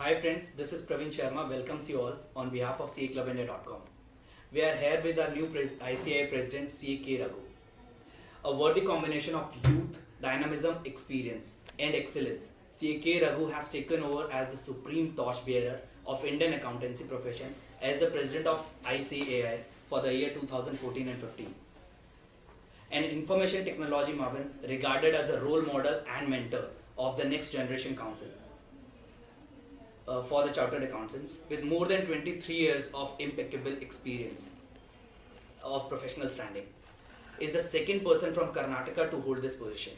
Hi friends, this is Praveen Sharma. Welcomes you all on behalf of CAclubIndia.com. We are here with our new ICAI President K Raghu. A worthy combination of youth, dynamism, experience, and excellence, K Raghu has taken over as the supreme torchbearer of Indian accountancy profession as the President of ICAI for the year 2014 and 15. An information technology maven regarded as a role model and mentor of the next generation council. For the chartered accountants with more than 23 years of impeccable experience of professional standing, is the second person from Karnataka to hold this position.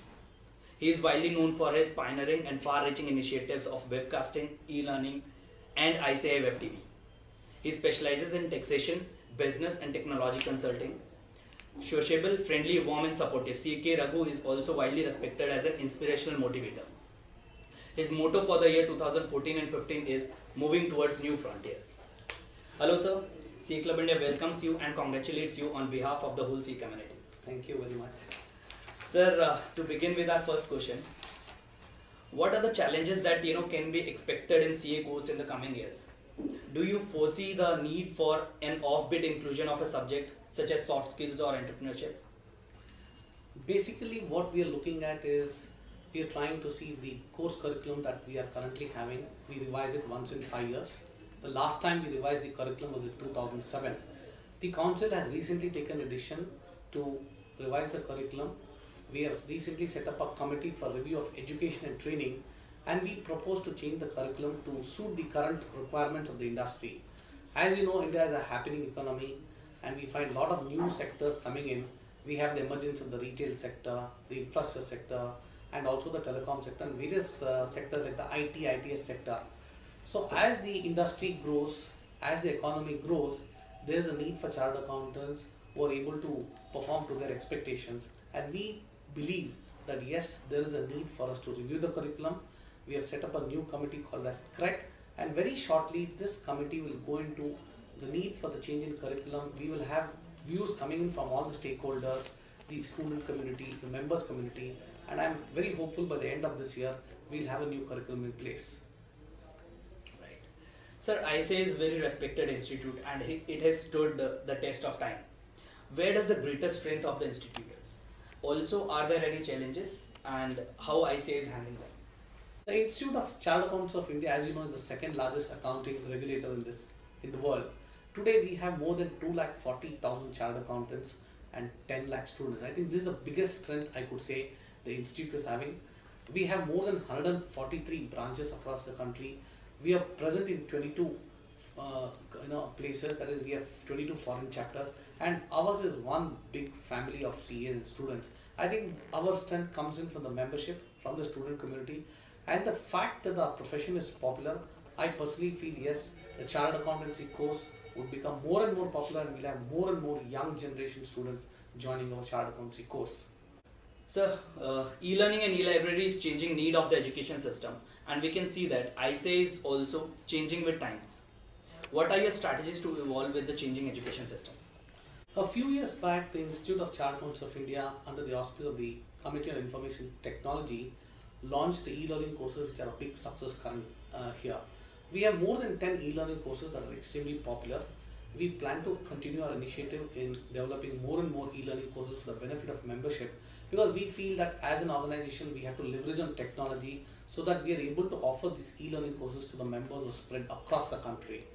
He is widely known for his pioneering and far-reaching initiatives of webcasting, e-learning, and ICAI Web TV. He specializes in taxation, business, and technology consulting. Sociable, friendly, warm, and supportive, K Raghu is also widely respected as an inspirational motivator. His motto for the year 2014 and 15 is moving towards new frontiers. Hello sir, CAclubIndia welcomes you and congratulates you on behalf of the whole C community. Thank you very much. Sir, to begin with our first question, what are the challenges that can be expected in CA course in the coming years? Do you foresee the need for an offbeat inclusion of a subject such as soft skills or entrepreneurship? Basically, what we are looking at is we are trying to see the course curriculum that we are currently having. We revise it once in 5 years. The last time we revised the curriculum was in 2007. The council has recently taken a decision to revise the curriculum. We have recently set up a committee for review of education and training, and we propose to change the curriculum to suit the current requirements of the industry. As you know, India is a happening economy and we find a lot of new sectors coming in. We have the emergence of the retail sector, the infrastructure sector, and also the telecom sector and various sectors like the ITS sector. So as the industry grows, as the economy grows, there is a need for chartered accountants who are able to perform to their expectations. And we believe that yes, there is a need for us to review the curriculum. We have set up a new committee called as CRET, and very shortly this committee will go into the need for the change in curriculum. We will have views coming in from all the stakeholders, the student community, the members community, and I'm very hopeful by the end of this year we'll have a new curriculum in place. Right. Sir, ICAI is a very respected institute and it has stood the test of time. Where does the greatest strength of the institute is? Also, are there any challenges and how ICAI is handling them? The Institute of Chartered Accountants of India, as you know, is the second largest accounting regulator in the world. Today we have more than 240,000 chartered accountants and 10 lakh students. I think this is the biggest strength I could say the institute is having. We have more than 143 branches across the country. We are present in 22 places, that is we have 22 foreign chapters, and ours is one big family of CAs and students. I think our strength comes in from the membership, from the student community, and the fact that our profession is popular. I personally feel yes, the chartered accountancy course would become more and more popular and we'll have more and more young generation students joining our chartered accountancy course. Sir, e-learning and e-library is changing need of the education system, and we can see that ICAI is also changing with times. What are your strategies to evolve with the changing education system? A few years back, the Institute of Chartered Accountants of India, under the auspice of the Committee on Information Technology, launched the e-learning courses, which are a big success current here. We have more than 10 e-learning courses that are extremely popular. We plan to continue our initiative in developing more and more e-learning courses for the benefit of membership, because we feel that as an organization we have to leverage on technology so that we are able to offer these e-learning courses to the members who are spread across the country.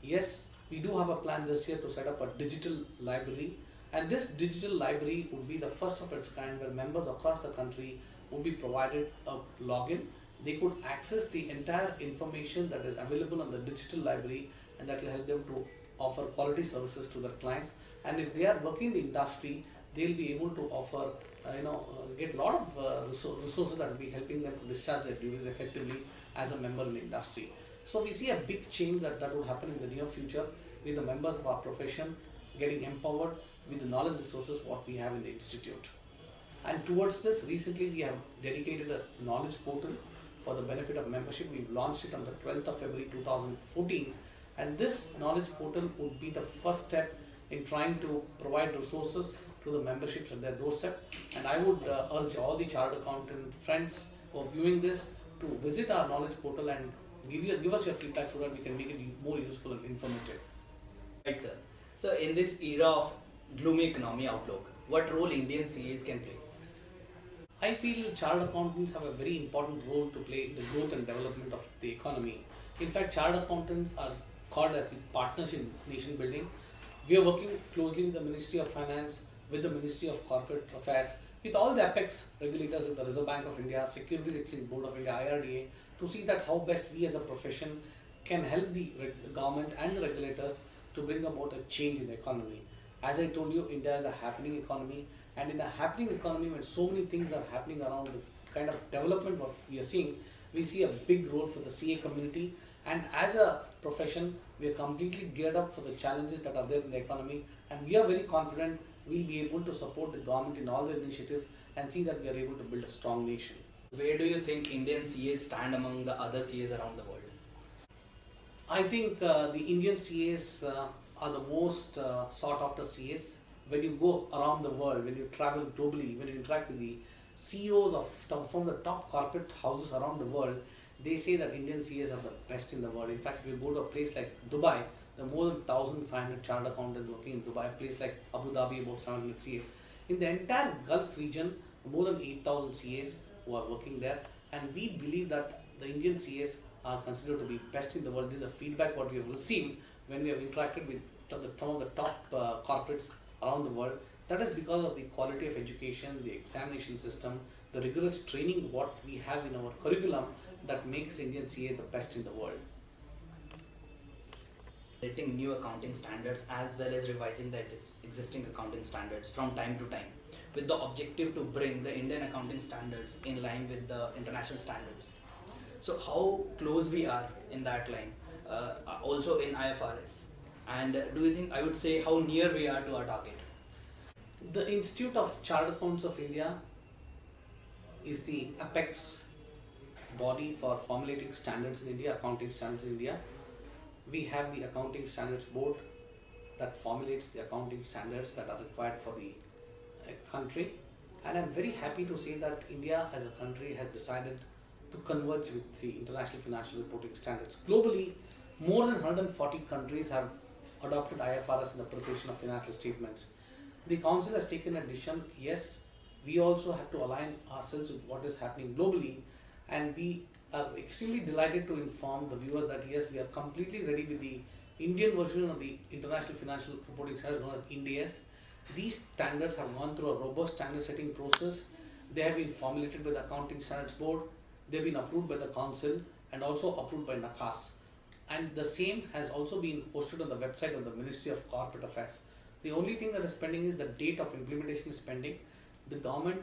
Yes, we do have a plan this year to set up a digital library, and this digital library would be the first of its kind where members across the country would be provided a login. They could access the entire information that is available on the digital library, and that will help them to offer quality services to their clients. And if they are working in the industry, they'll be able to offer get a lot of resources that will be helping them to discharge their duties effectively as a member in the industry. So we see a big change that will happen in the near future with the members of our profession getting empowered with the knowledge resources what we have in the institute. And towards this, recently we have dedicated a knowledge portal for the benefit of membership. We've launched it on the 12th of February 2014, and this knowledge portal would be the first step in trying to provide resources to the memberships at their doorstep. And I would urge all the chartered accountant friends who are viewing this to visit our knowledge portal and give us your feedback so that we can make it more useful and informative. Right, sir. So, in this era of gloomy economy outlook, what role Indian CAs can play? I feel chartered accountants have a very important role to play in the growth and development of the economy. In fact, chartered accountants are called as the partners in nation building. We are working closely with the Ministry of Finance, with the Ministry of Corporate Affairs, with all the apex regulators like the Reserve Bank of India, Securities Exchange Board of India, IRDA, to see that how best we as a profession can help the government and the regulators to bring about a change in the economy. As I told you, India is a happening economy, and in a happening economy, when so many things are happening around the kind of development what we are seeing, we see a big role for the CA community. And as a profession, we are completely geared up for the challenges that are there in the economy, and we are very confident we'll be able to support the government in all the initiatives and see that we are able to build a strong nation. Where do you think Indian CAs stand among the other CAs around the world? I think the Indian CAs are the most sought after CAs. When you go around the world, when you travel globally, when you interact with the CEOs of some of the top corporate houses around the world, they say that Indian CAs are the best in the world. In fact, if you go to a place like Dubai, there are more than 1,500 chartered accountants working in Dubai. A place like Abu Dhabi, about 700 CAs. In the entire Gulf region, more than 8,000 CAs who are working there. And we believe that the Indian CAs are considered to be best in the world. This is a feedback what we have received when we have interacted with some of the top corporates around the world. That is because of the quality of education, the examination system, the rigorous training what we have in our curriculum that makes the Indian CA the best in the world. Setting new accounting standards as well as revising the existing accounting standards from time to time, with the objective to bring the Indian accounting standards in line with the international standards. So, how close we are in that line, also in IFRS, and do you think, I would say, how near we are to our target? The Institute of Chartered Accountants of India is the apex body for formulating standards in India, accounting standards in India. We have the Accounting Standards Board that formulates the accounting standards that are required for the country. And I'm very happy to say that India as a country has decided to converge with the International Financial Reporting Standards. Globally, more than 140 countries have adopted IFRS in the preparation of financial statements. The Council has taken a decision. Yes, we also have to align ourselves with what is happening globally, and we are extremely delighted to inform the viewers that yes, we are completely ready with the Indian version of the International Financial Reporting Standards known as INDAS. These standards have gone through a robust standard setting process. They have been formulated by the Accounting Standards Board. They have been approved by the Council and also approved by NACAS. And the same has also been posted on the website of the Ministry of Corporate Affairs. The only thing that is pending is the date of implementation is pending. The government,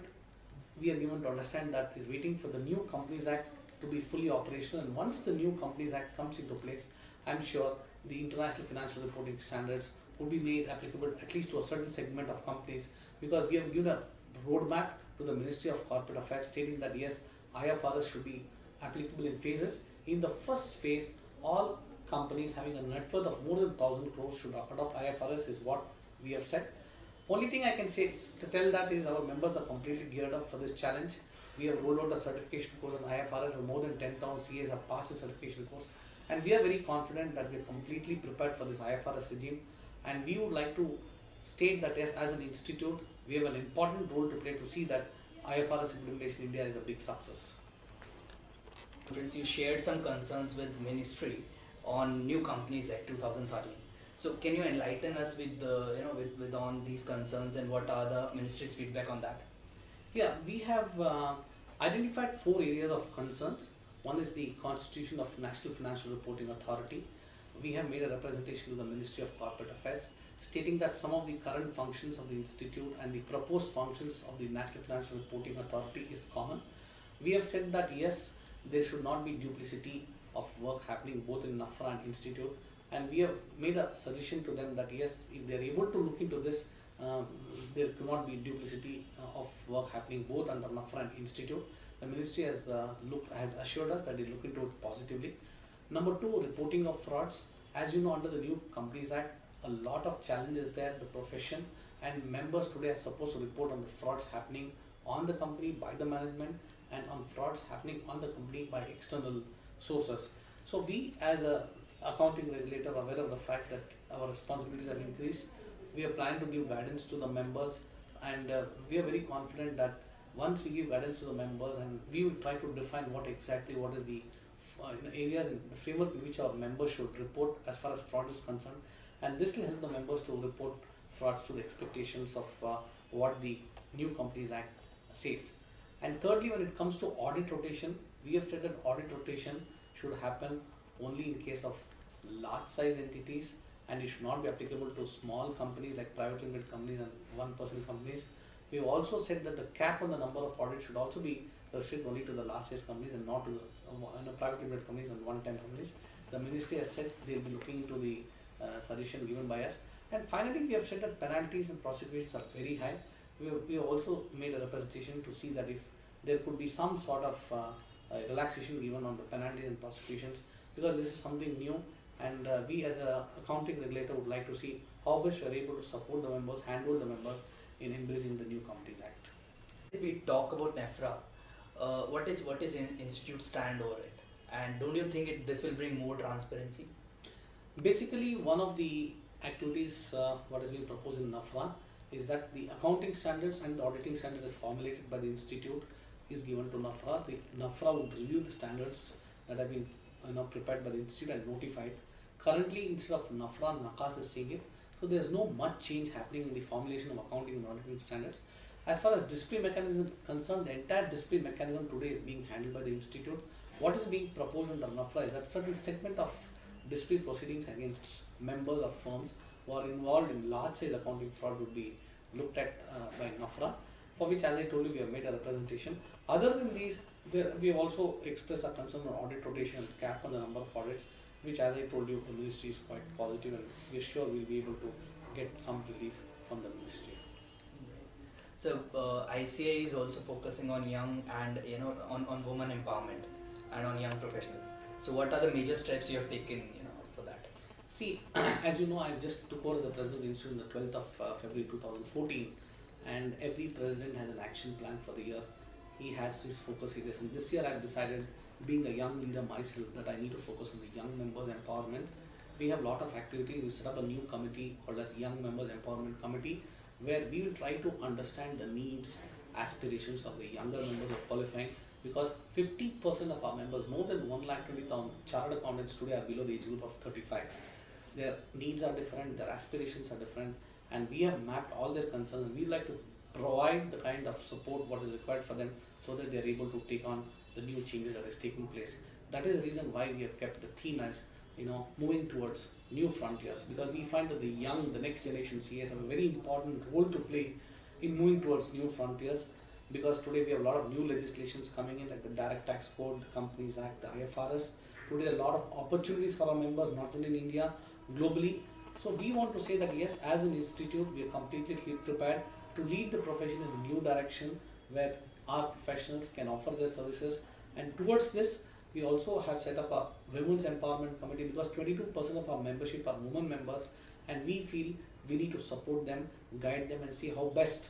we are given to understand that, is waiting for the new Companies Act to be fully operational, and once the new Companies Act comes into place, I'm sure the International Financial Reporting Standards would be made applicable at least to a certain segment of companies, because we have given a roadmap to the Ministry of Corporate Affairs stating that yes, IFRS should be applicable in phases. In the first phase, all companies having a net worth of more than 1,000 crores should adopt IFRS is what we have said. Only thing I can say is to tell that is our members are completely geared up for this challenge. We have rolled out a certification course on IFRS where more than 10,000 CAs have passed the certification course, and we are very confident that we are completely prepared for this IFRS regime. And we would like to state that yes, as an institute, we have an important role to play to see that IFRS implementation in India is a big success. Friends, you shared some concerns with Ministry on New Companies Act 2013. So can you enlighten us with the with on these concerns, and what are the Ministry's feedback on that? Yeah, we have identified 4 areas of concerns. One is the Constitution of National Financial Reporting Authority. We have made a representation to the Ministry of Corporate Affairs stating that some of the current functions of the institute and the proposed functions of the National Financial Reporting Authority is common. We have said that yes, there should not be duplicity of work happening both in NAFRA and institute, and we have made a suggestion to them that yes, if they are able to look into this, there cannot be duplicity of work happening both under NAFRA and institute. The ministry has assured us that they look into it positively. Number 2, reporting of frauds. As you know, under the new Companies Act, a lot of challenges there. The profession and members today are supposed to report on the frauds happening on the company by the management and on frauds happening on the company by external sources. So we as a accounting regulator are aware of the fact that our responsibilities have increased. We are planning to give guidance to the members, and we are very confident that once we give guidance to the members, and we will try to define what is the areas in the framework in which our members should report as far as fraud is concerned, and this will help the members to report frauds to the expectations of what the New Companies Act says. And thirdly, when it comes to audit rotation, we have said that audit rotation should happen only in case of large size entities, and it should not be applicable to small companies like private limited companies and one-person companies. We have also said that the cap on the number of audits should also be restricted only to the large size companies and not to the private limited companies and one-time companies. The ministry has said they will be looking into the suggestion given by us. And finally, we have said that penalties and prosecutions are very high. We have also made a representation to see that if there could be some sort of relaxation given on the penalties and prosecutions, because this is something new, and we as a accounting regulator would like to see how best we are able to support the members, handle the members in embracing the New Companies Act. If we talk about NEFRA, what is institute stand over it, and don't you think this will bring more transparency? Basically, one of the activities what has been proposed in NAFRA is that the accounting standards and the auditing standards as formulated by the institute is given to NAFRA. The NAFRA would review the standards that have been prepared by the institute and notified. Currently, instead of NAFRA, NACAS is seeing it. So there is no much change happening in the formulation of accounting and auditing standards. As far as display mechanism is concerned, the entire display mechanism today is being handled by the institute. What is being proposed under NAFRA is that certain segment of display proceedings against members or firms who are involved in large scale accounting fraud would be looked at by NAFRA, for which, as I told you, we have made a representation. Other than these, we have also expressed our concern on audit rotation and cap on the number of audits, which, as I told you, the ministry is quite positive, and we are sure we will be able to get some relief from the ministry. So ICAI is also focusing on young and on women empowerment and on young professionals. So what are the major steps you have taken for that? See, as you know, I just took over as the president of the institute on the 12th of February 2014, and every president has an action plan for the year. He has his focus areas, and this year I have decided, being a young leader myself, that I need to focus on the young members empowerment. We have a lot of activity. We set up a new committee called as Young Members Empowerment Committee, where we will try to understand the needs, aspirations of the younger members of qualifying, because 50% of our members, more than 1,20,000 chartered accountants today, are below the age group of 35. Their needs are different, their aspirations are different, and we have mapped all their concerns, and we like to provide the kind of support what is required for them so that they are able to take on the new changes that is taking place. That is the reason why we have kept the theme as moving towards new frontiers, because we find that the next generation CAs have a very important role to play in moving towards new frontiers, because today we have a lot of new legislations coming in, like the Direct Tax Code, the Companies Act, the IFRS. Today there are a lot of opportunities for our members, not only in India, globally. So we want to say that yes, as an institute, we are completely prepared to lead the profession in a new direction where our professionals can offer their services. And towards this, we also have set up a Women's Empowerment Committee, because 22% of our membership are women members, and we feel we need to support them, guide them, and see how best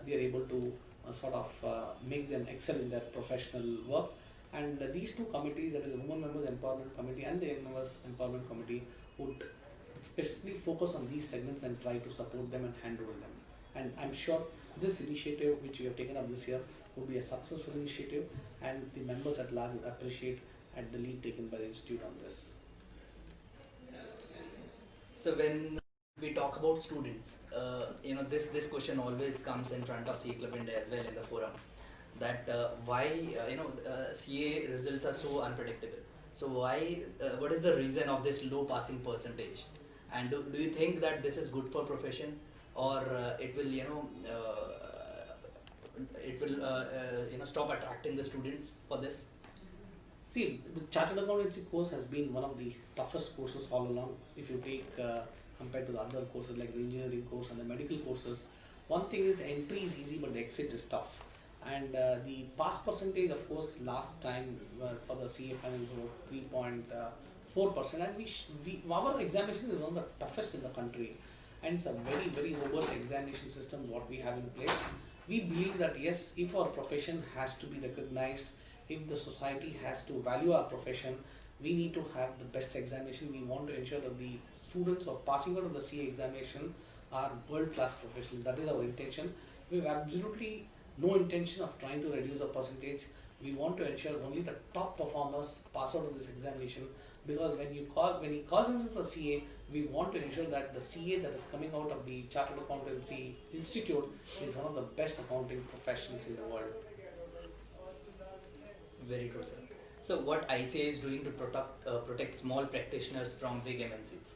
we are able to make them excel in their professional work. And these two committees, that is the Women Members Empowerment Committee and the Young Members Empowerment Committee, would specifically focus on these segments and try to support them and handle them. And I'm sure this initiative which we have taken up this year would be a successful initiative, and the members at large would appreciate at the lead taken by the institute on this. So when we talk about students, this question always comes in front of CAclubIndia as well in the forum, that why CA results are so unpredictable. So why? What is the reason of this low passing percentage? And do you think that this is good for profession, or it will stop attracting the students for this? See, the Chartered Accountancy course has been one of the toughest courses all along. If you take compared to the other courses like the engineering course and the medical courses, one thing is the entry is easy, but the exit is tough. And the pass percentage, of course, last time for the CA final was about 3.4%, and our examination is one of the toughest in the country, and it's a very, very robust examination system what we have in place. We believe that yes, if our profession has to be recognized, if the society has to value our profession, we need to have the best examination. We want to ensure that the students who are passing out of the CA examination are world-class professionals. That is our intention. We have absolutely no intention of trying to reduce the percentage. We want to ensure only the top performers pass out of this examination, because when he calls himself for CA, we want to ensure that the CA that is coming out of the Chartered Accountancy Institute is one of the best accounting professions in the world. Very true, sir. So what ICAI is doing to protect small practitioners from big MNCs?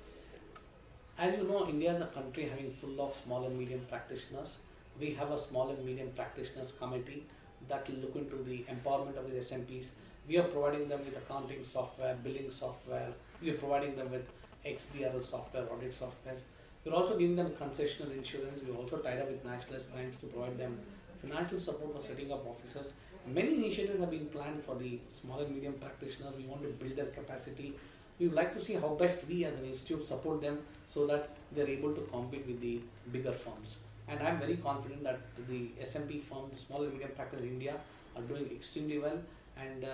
As you know, India is a country having full of small and medium practitioners. We have a small and medium practitioners committee that will look into the empowerment of the SMPs. We are providing them with accounting software, billing software. We are providing them with XBRL software, audit softwares. We're also giving them concessional insurance. We've also tied up with nationalist banks to provide them financial support for setting up offices. Many initiatives have been planned for the small and medium practitioners. We want to build their capacity. We would like to see how best we as an institute support them so that they're able to compete with the bigger firms. And I'm very confident that the SMP firms, the small and medium practice in India, are doing extremely well. And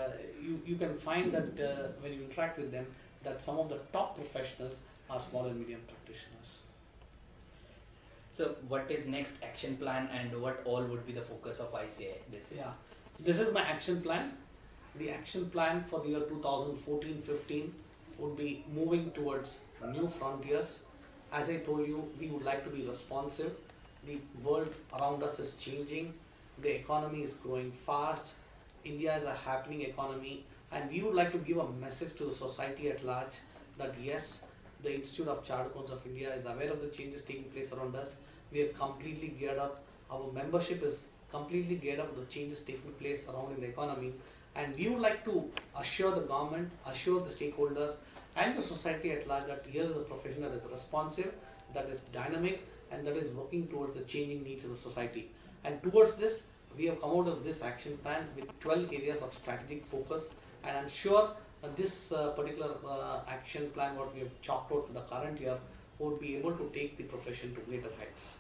you can find that when you interact with them, that some of the top professionals are small and medium practitioners. So what is next action plan and what all would be the focus of ICAI this year? Yeah, this is my action plan. The action plan for the year 2014-15 would be moving towards new frontiers. As I told you, we would like to be responsive. The world around us is changing. The economy is growing fast. India is a happening economy, and we would like to give a message to the society at large that yes, the Institute of Chartered Accountants of India is aware of the changes taking place around us. We are completely geared up. Our membership is completely geared up with the changes taking place around in the economy, and we would like to assure the government, assure the stakeholders and the society at large that here is a profession that is responsive, that is dynamic, and that is working towards the changing needs of the society. And towards this, we have come out of this action plan with 12 areas of strategic focus, and I'm sure this particular action plan what we have chalked out for the current year would be able to take the profession to greater heights.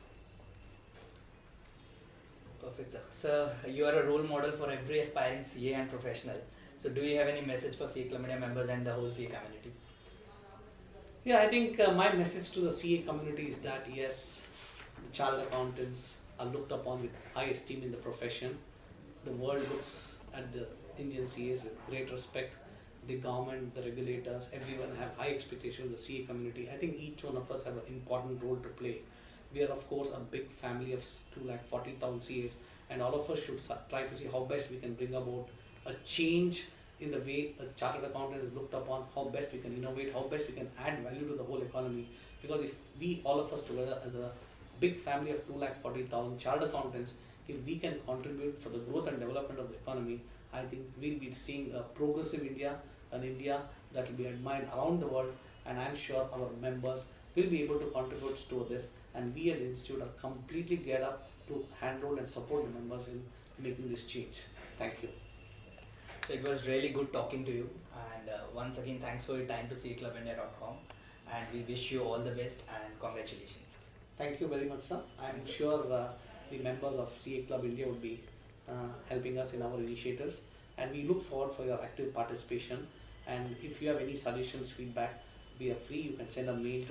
Perfect, sir. Sir, you are a role model for every aspiring CA and professional. So do you have any message for CAclubIndia members and the whole CA community? Yeah, I think my message to the CA community is that yes, the chartered accountants are looked upon with high esteem in the profession. The world looks at the Indian CAs with great respect. The government, the regulators, everyone have high expectations of the CA community. I think each one of us have an important role to play. We are of course a big family of 240,000 CAs, and all of us should try to see how best we can bring about a change in the way a chartered accountant is looked upon, how best we can innovate, how best we can add value to the whole economy. Because if we, all of us together as a big family of 240,000 chartered accountants, if we can contribute for the growth and development of the economy, I think we'll be seeing a progressive India, an India that will be admired around the world, and I'm sure our members will be able to contribute to this, and we at the Institute are completely geared up to handle and support the members in making this change. Thank you. So it was really good talking to you, and once again thanks for your time to CAclubIndia.com, and we wish you all the best and congratulations. Thank you very much, sir. I'm sure the members of CA Club India would be helping us in our initiatives, and we look forward for your active participation. And if you have any suggestions, feedback, we are free. You can send a mail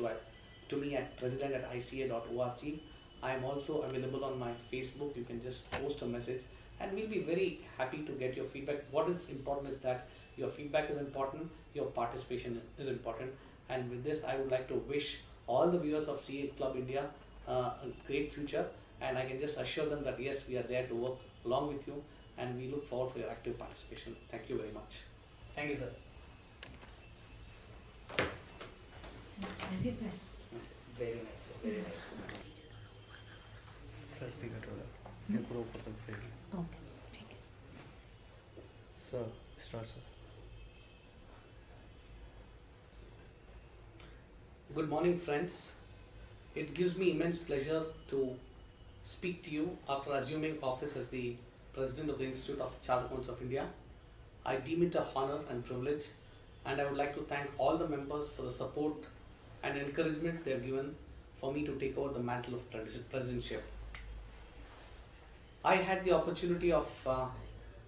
to me at president@ica.org. I am also available on my Facebook. You can just post a message, and we'll be very happy to get your feedback. What is important is that your feedback is important, your participation is important. And with this, I would like to wish all the viewers of CA Club India a great future, and I can just assure them that yes, we are there to work along with you, and we look forward for your active participation. Thank you very much. Thank you, sir. Very nice, sir. Very nice. Certificate वाला ये पूरा ऊपर तक fail okay ठीक है sir start sir Good morning, friends. It gives me immense pleasure to speak to you after assuming office as the President of the Institute of Chartered Accountants of India. I deem it a honor and privilege, and I would like to thank all the members for the support and encouragement they have given for me to take over the mantle of presidentship. I had the opportunity of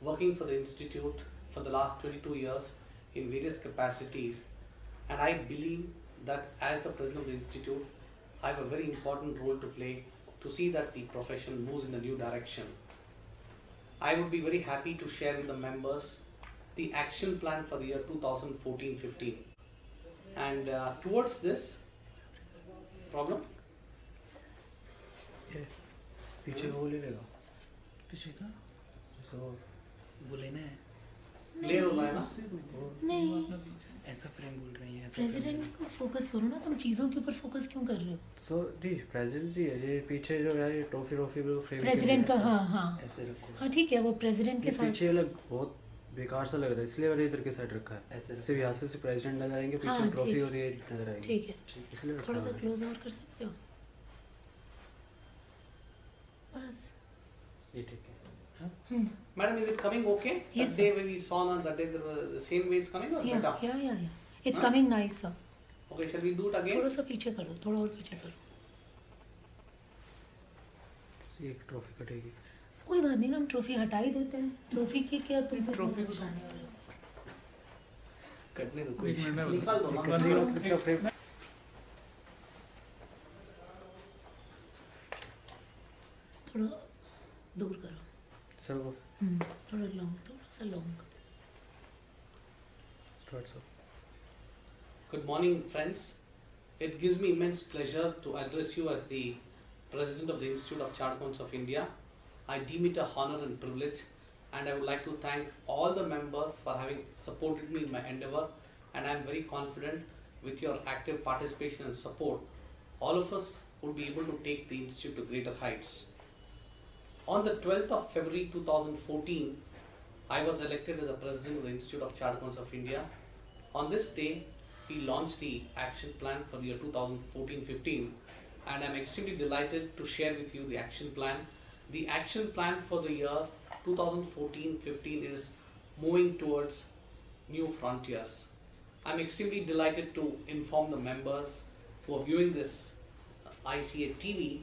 working for the Institute for the last 22 years in various capacities, and I believe that as the president of the institute, I have a very important role to play to see that the profession moves in a new direction. I would be very happy to share with the members the action plan for the year 2014-15. And towards this, problem? ये पीछे वो ले लेगा पीछे का सो वो लेना है क्लियर हो रहा है ना? नहीं, ऐसा फ्रेम बोल रही है ऐसा प्रेसिडेंट को फोकस करो ना, तुम चीज़ों के ऊपर फोकस क्यों कर रहे हो? सो जी प्रेसिडेंट जी है ये पीछे जो यार ये ट्रॉफी वो फ्रेम प्रेसिडेंट का, हाँ हाँ ऐसे रखो हाँ ठीक है, वो प्रेसिडेंट के ये साथ पीछे अलग बहुत बेकार सा लग रहा है इसलिए मैंने इधर के साइड रखा है ऐसे रखो सिर्फ यहाँ से प्रेसिडेंट नजर आएंगे हाँ, पीछे ट्रॉफी ठीक। और ये नजर आएंगे ठीक है, इसलिए रखा थोड़ा सा हुआ है। क्लोज और कर सकते हो बस। ये ठीक है Madam, is it coming okay? Yes, That day when we saw on that day, the same way it's coming or या better? या इट्स हाँ? Coming nice sir. Okay, shall we do it again? थोड़ा सा पीछे करो, थोड़ा और पीछे करो, ये एक ट्रॉफी कटेगी कोई बात नहीं ना, हम ट्रॉफी हटा ही देते हैं। ट्रॉफी की क्या तुम ट्रॉफी को परेशानी हो रही हो? कटने दो एक कोई मिनट में निकाल दो ना। कितना फ्रेम थोड़ा दूर करो, सर वो थोड़ा लॉन्ग, थोड़ा सा long. Start sir Good morning, friends. It gives me immense pleasure to address you as the President of the Institute of Chartered Accountants of India. I deem it a honor and privilege, and I would like to thank all the members for having supported me in my endeavor, and I am very confident with your active participation and support, all of us would be able to take the Institute to greater heights. On the 12th of February 2014, I was elected as the President of the Institute of Chartered Accountants of India. On this day, we launched the action plan for the year 2014-15, and I'm extremely delighted to share with you the action plan. The action plan for the year 2014-15 is moving towards new frontiers. I'm extremely delighted to inform the members who are viewing this ICAI TV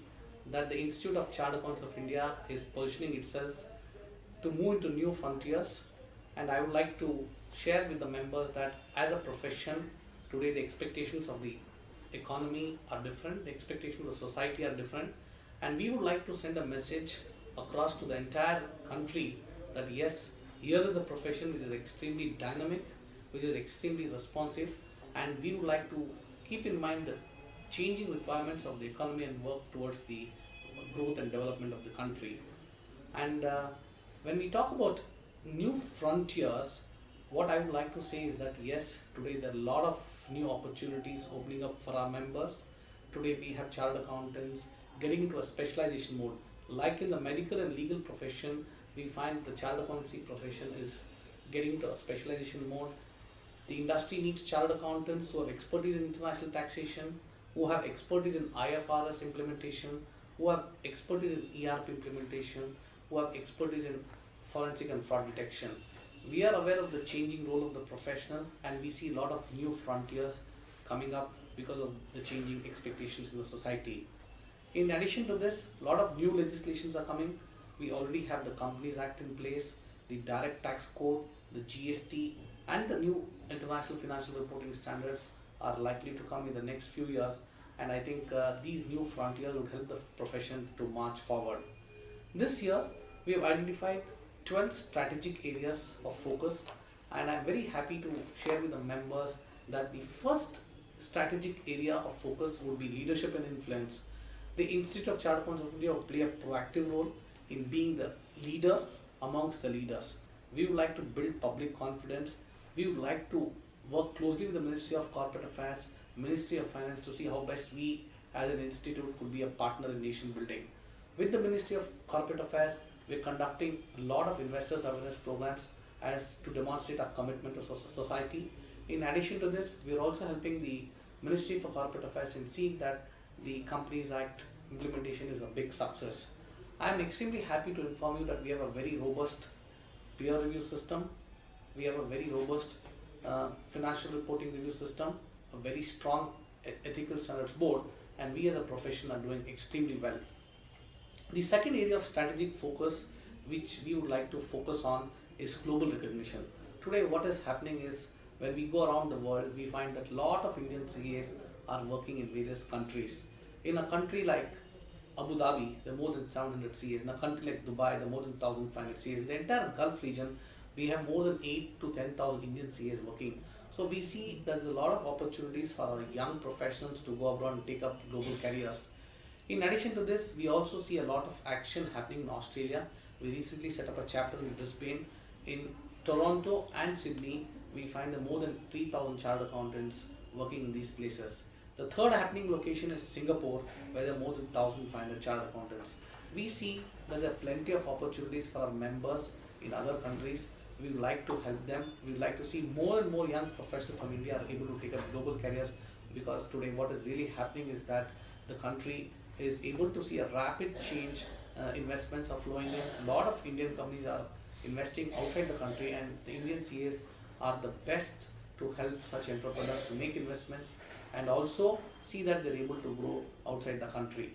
that the Institute of Chartered Accountants of India is positioning itself to move into new frontiers, and I would like to share with the members that as a profession, today the expectations of the economy are different, the expectations of the society are different, and we would like to send a message across to the entire country that yes, here is a profession which is extremely dynamic, which is extremely responsive, and we would like to keep in mind the changing requirements of the economy and work towards the growth and development of the country. And when we talk about new frontiers, what I would like to say is that yes, today there are a lot of new opportunities opening up for our members. Today we have chartered accountants getting into a specialization mode. Like in the medical and legal profession, we find the chartered accountancy profession is getting into a specialization mode. The industry needs chartered accountants who have expertise in international taxation, who have expertise in IFRS implementation, who have expertise in ERP implementation, who have expertise in forensic and fraud detection. We are aware of the changing role of the professional, and we see a lot of new frontiers coming up because of the changing expectations in the society. In addition to this, a lot of new legislations are coming. We already have the Companies Act in place, the Direct Tax Code, the GST, and the new International Financial Reporting Standards are likely to come in the next few years, and I think these new frontiers would help the profession to march forward. This year, we have identified 12 strategic areas of focus, and I'm very happy to share with the members that the first strategic area of focus would be leadership and influence. The Institute of Chartered Accountants of India will play a proactive role in being the leader amongst the leaders. We would like to build public confidence. We would like to work closely with the Ministry of Corporate Affairs, Ministry of Finance to see how best we as an institute could be a partner in nation building. With the Ministry of Corporate Affairs, we're conducting a lot of investors awareness programs as to demonstrate our commitment to society. In addition to this, we're also helping the Ministry for Corporate Affairs in seeing that the Companies Act implementation is a big success. I'm extremely happy to inform you that we have a very robust peer review system. We have a very robust financial reporting review system, a very strong ethical standards board, and we as a profession are doing extremely well. The second area of strategic focus which we would like to focus on is global recognition. Today what is happening is When we go around the world, we find that a lot of Indian CAs are working in various countries. In a country like Abu Dhabi, there are more than 700 CAs. In a country like Dubai, there are more than 1,500 CAs. In the entire Gulf region, we have more than 8 to 10,000 Indian CAs working. So we see there's a lot of opportunities for our young professionals to go abroad and take up global careers. In addition to this, we also see a lot of action happening in Australia. We recently set up a chapter in Brisbane. In Toronto and Sydney, we find that more than 3,000 chartered accountants working in these places. The third happening location is Singapore, where there are more than 1,500 chartered accountants. We see that there are plenty of opportunities for our members in other countries. We would like to help them. We would like to see more and more young professionals from India are able to take up global careers, because today what is really happening is that the country is able to see a rapid change. Investments are flowing in. A lot of Indian companies are investing outside the country, and the Indian CAs are the best to help such entrepreneurs to make investments and also see that they're able to grow outside the country.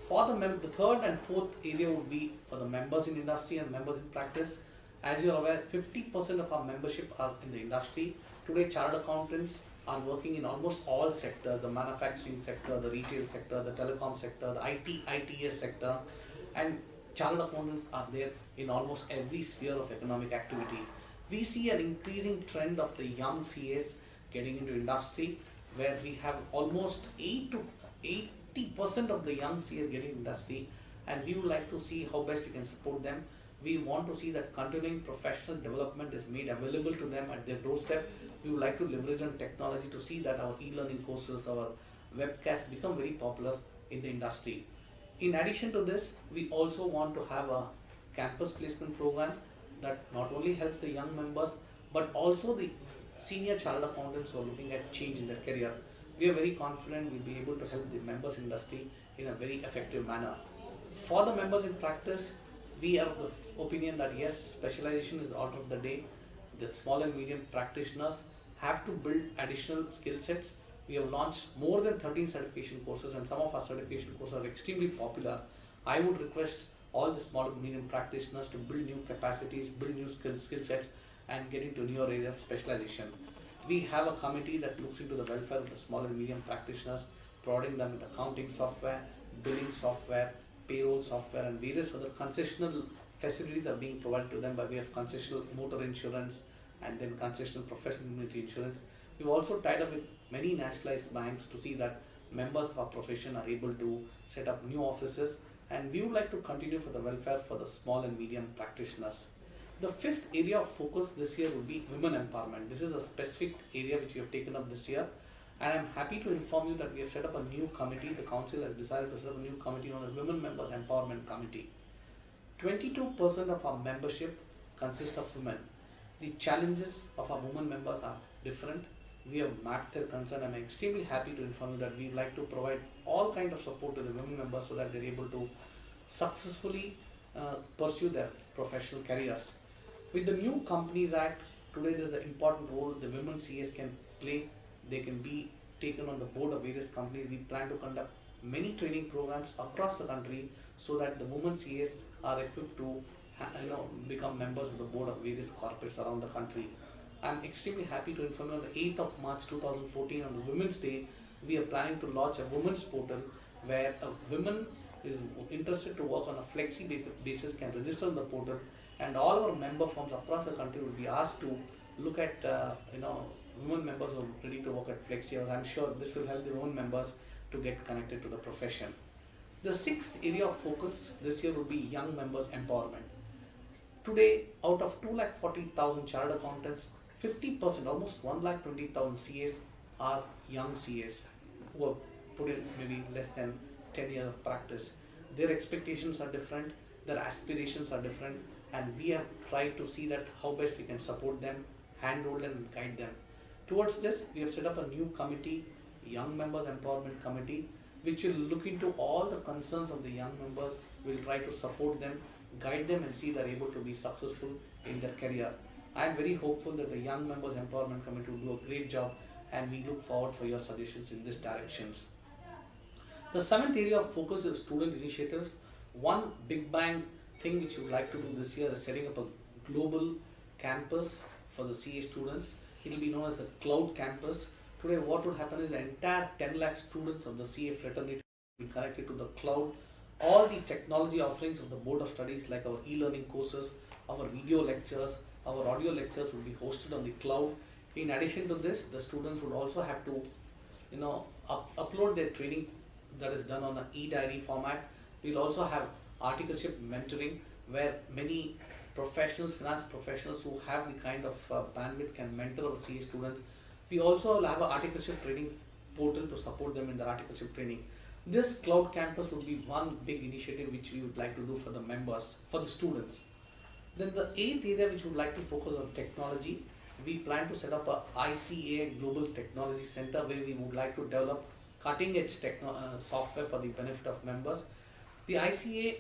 For the third and fourth area would be for the members in industry and members in practice. As you are aware, 50% of our membership are in the industry. Today, chartered accountants are working in almost all sectors: the manufacturing sector, the retail sector, the telecom sector, the ITS sector, and chartered accountants are there in almost every sphere of economic activity. We see an increasing trend of the young CAs getting into industry, where we have almost 8 to 80% of the young CAs getting industry, and we would like to see how best we can support them. We want to see that continuing professional development is made available to them at their doorstep. We would like to leverage on technology to see that our e-learning courses, our webcasts become very popular in the industry. In addition to this, we also want to have a campus placement program that not only helps the young members but also the senior chartered accountants who are looking at change in their career. We are very confident we'll be able to help the members industry in a very effective manner. For the members in practice, we are of the opinion that yes, specialization is the order of the day. The small and medium practitioners have to build additional skill sets. We have launched more than 13 certification courses, and some of our certification courses are extremely popular. I would request all the small and medium practitioners to build new capacities, build new skill sets, and get into newer area of specialization. We have a committee that looks into the welfare of the small and medium practitioners, providing them with accounting software, billing software, payroll software, and various other concessional facilities are being provided to them by way of concessional motor insurance and then concessional professional indemnity insurance. We've also tied up with many nationalized banks to see that members of our profession are able to set up new offices, and we would like to continue for the welfare for the small and medium practitioners. The fifth area of focus this year would be women empowerment. This is a specific area which we have taken up this year, and I'm happy to inform you that we have set up a new committee. The council has decided to set up a new committee known as Women Members Empowerment Committee. 22% of our membership consists of women. The challenges of our women members are different. We have mapped their concern. I'm extremely happy to inform you that we like to provide all kind of support to the women members so that they're able to successfully pursue their professional careers. With the new Companies Act, today there's an important role the women CAs can play. They can be taken on the board of various companies. We plan to conduct many training programs across the country so that the women CAs are equipped to become members of the board of various corporates around the country. I'm extremely happy to inform you on the 8th of March 2014 on the Women's Day, we are planning to launch a women's portal where a woman is interested to work on a flexi basis can register on the portal, and all our member firms across the country will be asked to look at women members who are ready to work at flexi hours. I'm sure this will help the women members to get connected to the profession. The sixth area of focus this year will be young members empowerment. Today, out of 240,000 chartered accountants, 50%, almost 120,000 CAs are young CAs who have put in maybe less than 10 years of practice. Their expectations are different, their aspirations are different, and we have tried to see that how best we can support them, handhold them, and guide them. Towards this, we have set up a new committee, Young Members Empowerment Committee, which will look into all the concerns of the young members. We'll try to support them, guide them, and see they're able to be successful in their career. I am very hopeful that the Young Members Empowerment Committee will do a great job, and we look forward for your suggestions in this directions. The seventh area of focus is student initiatives. One big bang thing which we would like to do this year is setting up a global campus for the CA students. It will be known as the Cloud Campus. Today, what would happen is the entire 10 lakh students of the CA fraternity will be connected to the cloud. All the technology offerings of the Board of Studies, like our e-learning courses, our video lectures, our audio lectures, will be hosted on the cloud. In addition to this, the students would also have to, upload their training that is done on the e-diary format. We'll also have articleship mentoring, where many professionals, finance professionals who have the kind of bandwidth can mentor our CA students. We also will have an articleship training portal to support them in their articleship training. This cloud campus would be one big initiative which we would like to do for the members, for the students. Then the eighth area which we would like to focus on technology, we plan to set up a ICAI Global Technology Center where we would like to develop cutting edge software for the benefit of members. The ICAI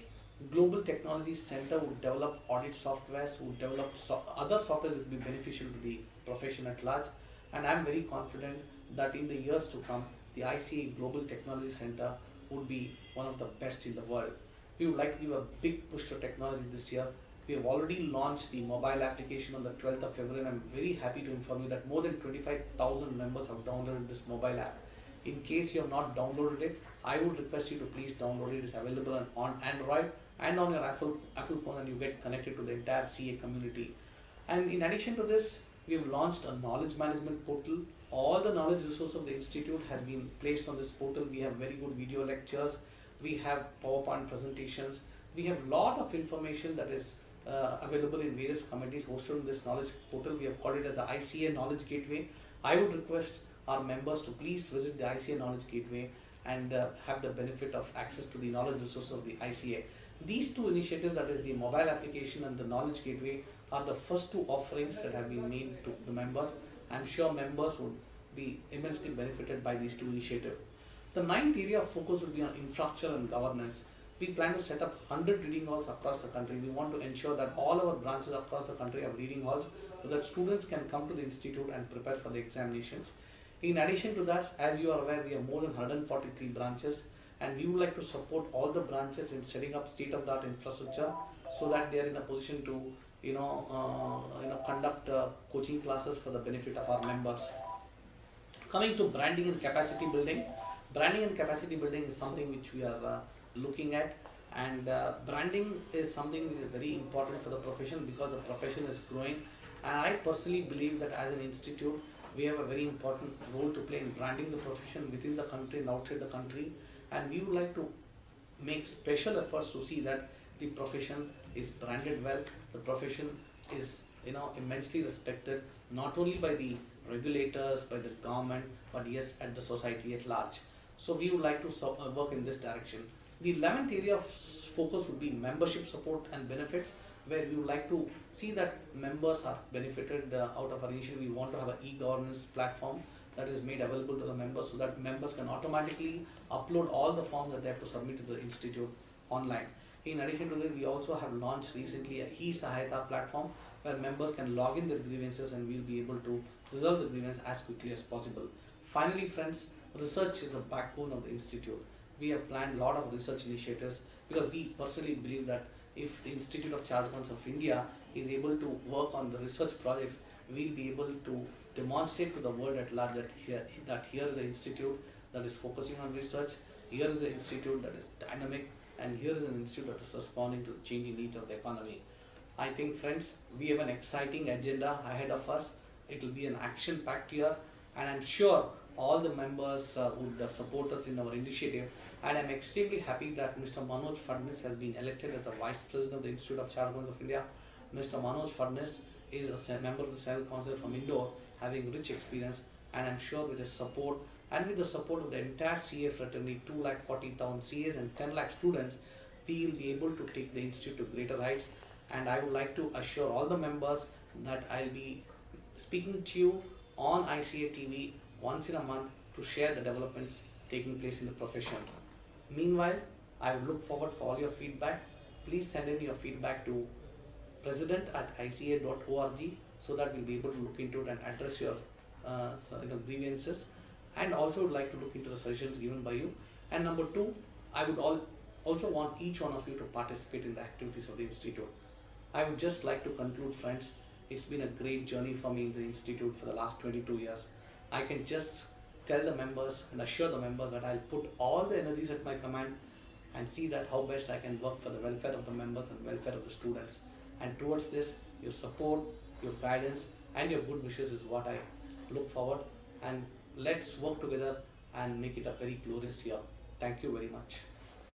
Global Technology Center would develop audit softwares, would develop other softwares that would be beneficial to the profession at large, and I am very confident that in the years to come, the ICAI Global Technology Center would be one of the best in the world. We would like to give a big push to technology this year. We have already launched the mobile application on the 12th of February, and I'm very happy to inform you that more than 25,000 members have downloaded this mobile app. In case you have not downloaded it, I would request you to please download it. It's available on Android and on your Apple phone, and you get connected to the entire CA community. And in addition to this, we have launched a knowledge management portal. All the knowledge resource of the institute has been placed on this portal. We have very good video lectures, we have PowerPoint presentations, we have lot of information that is available in various committees hosted on this knowledge portal. We have called it as the ICA Knowledge Gateway. I would request our members to please visit the ICA Knowledge Gateway and have the benefit of access to the knowledge resources of the ICA. These two initiatives, that is the mobile application and the knowledge gateway, are the first two offerings that have been made to the members. I'm sure members would be immensely benefited by these two initiatives. The ninth area of focus would be on infrastructure and governance. We plan to set up 100 reading halls across the country. We want to ensure that all our branches across the country have reading halls so that students can come to the institute and prepare for the examinations. In addition to that, as you are aware, we have more than 143 branches, and we would like to support all the branches in setting up state-of-the-art infrastructure so that they are in a position to conduct coaching classes for the benefit of our members. Coming to branding and capacity building, branding and capacity building is something which we are looking at, and branding is something which is very important for the profession because the profession is growing, and I personally believe that as an institute we have a very important role to play in branding the profession within the country and outside the country, and we would like to make special efforts to see that the profession is branded well, the profession is immensely respected not only by the regulators, by the government, but yes, at the society at large. So we would like to work in this direction. The 11th area of focus would be membership support and benefits, where we would like to see that members are benefited out of our initiative. We want to have an e-governance platform that is made available to the members so that members can automatically upload all the forms that they have to submit to the institute online. In addition to that, we also have launched recently a e-Sahayata platform where members can log in their grievances and we'll be able to resolve the grievance as quickly as possible. Finally, friends, research is the backbone of the institute. We have planned a lot of research initiatives because we personally believe that if the Institute of Chartered Accountants of India is able to work on the research projects, we'll be able to demonstrate to the world at large that here is an institute that is focusing on research, here is an institute that is dynamic, and here is an institute that is responding to the changing needs of the economy. I think, friends, we have an exciting agenda ahead of us. It will be an action-packed year, and I'm sure all the members would support us in our initiative. And I'm extremely happy that Mr. Manoj Fadnis has been elected as the Vice President of the Institute of Chartered Accountants of India. Mr. Manoj Fadnis is a member of the Central Council from Indore, having rich experience, and I'm sure with his support and with the support of the entire CA fraternity, 240,000 CAs and 10 lakh students, we will be able to take the institute to greater heights. And I would like to assure all the members that I'll be speaking to you on ICA TV once in a month to share the developments taking place in the profession. Meanwhile, I will look forward for all your feedback. Please send in your feedback to president@ica.org so that we'll be able to look into it and address your grievances, and also would like to look into the suggestions given by you. And number two, I would also want each one of you to participate in the activities of the institute. I would just like to conclude, friends, It's been a great journey for me in the institute for the last 22 years. I can just tell the members and assure the members that I'll put all the energies at my command and see that how best I can work for the welfare of the members and welfare of the students. And towards this, your support, your guidance and your good wishes is what I look forward, and let's work together and make it a very glorious year. Thank you very much.